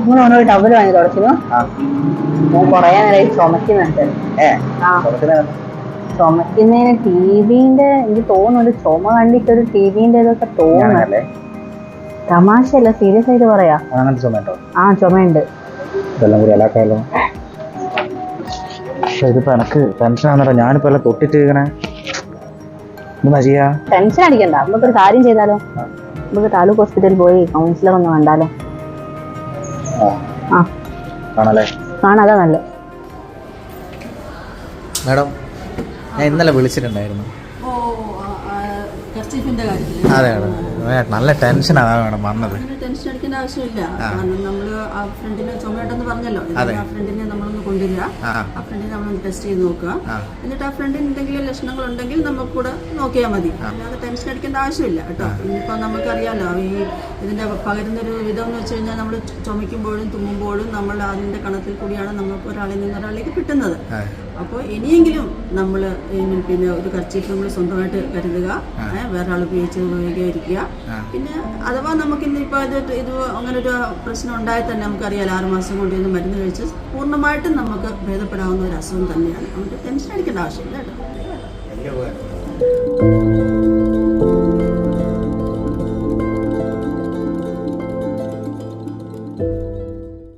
മൂന്ന് ടവല് വാങ്ങി തുടച്ചിനു കൊറേ നേരം ചുമക്കുന്നുണ്ട്. ചുമക്കുന്നതിന് ടിവിന്റെ എനിക്ക് തോന്നുന്നുണ്ട്, ചുമ കണ്ടിട്ട് ഒരു ടിവിന്റെ ഇതൊക്കെ തോന്നുന്നല്ലേ. തമാശയല്ല, സീരിയസ് ആയിട്ട് പറയാ. ആ ചുമയുണ്ട്. ഇതിപ്പോ എനക്ക് ടെൻഷൻ ആണെന്നോ, ഞാനിപ്പോ എല്ലാം തൊട്ടിട്ട് ടെൻഷൻ അടിക്കണ്ട, നമുക്കൊരു കാര്യം ചെയ്താലോ, നമുക്ക് താലൂക്ക് ഹോസ്പിറ്റലിൽ പോയി കൗൺസിലർ ഒന്ന് കണ്ടാലോ. കാണാതാ നല്ല. മാഡം, ഞാൻ ഇന്നലെ വിളിച്ചിട്ടുണ്ടായിരുന്നു. അതെ മാഡം, നല്ല ടെൻഷനാണ് മാഡം വന്നത്. ടെൻഷൻ അടിക്കേണ്ട ആവശ്യമില്ല. നമ്മൾ ആ ഫ്രണ്ടിനെ ചുമയുണ്ടെന്ന് പറഞ്ഞല്ലോ, ആ ഫ്രണ്ടിനെ നമ്മളൊന്ന് കൊണ്ടുവരിക, ആ ഫ്രണ്ടിനെ നമ്മളൊന്ന് ടെസ്റ്റ് ചെയ്ത് നോക്കുക. എന്നിട്ട് ആ ഫ്രണ്ടിന് എന്തെങ്കിലും ലക്ഷണങ്ങൾ ഉണ്ടെങ്കിൽ നമുക്ക് കൂടെ നോക്കിയാൽ മതി. അല്ലാതെ ടെൻഷൻ അടിക്കേണ്ട ആവശ്യമില്ല കേട്ടോ. ഇനിയിപ്പോൾ നമുക്കറിയാലോ ഈ ഇതിന്റെ പകരുന്നൊരു വിധം എന്ന് വെച്ച് കഴിഞ്ഞാൽ നമ്മൾ ചുമയ്ക്കുമ്പോഴും തുമ്മുമ്പോഴും നമ്മൾ അതിന്റെ കണത്തിൽ കൂടിയാണ് നമുക്ക് ഒരാളിൽ നിന്ന് ഒരാളിലേക്ക് കിട്ടുന്നത്. അപ്പോൾ ഇനിയെങ്കിലും നമ്മൾ പിന്നെ ഒരു കർച്ചീഫ് നമ്മൾ സ്വന്തമായിട്ട് കരുതുക, വേറെ ആൾ ഉപയോഗിക്കാതിരിക്കുക. പിന്നെ അഥവാ നമുക്ക് ഇന്നിപ്പോൾ ഇത് അങ്ങനെ ഒരു പ്രശ്നം ഉണ്ടായാൽ തന്നെ നമുക്കറിയാലോ 6 മാസം കൊണ്ട് ഇന്ന് മരുന്ന് കഴിച്ച് പൂർണ്ണമായിട്ടും നമുക്ക് ഭേദപ്പെടാവുന്ന ഒരു അസുഖം തന്നെയാണ്. നമുക്ക് ടെൻഷൻ അടിക്കേണ്ട ആവശ്യമില്ല കേട്ടോ.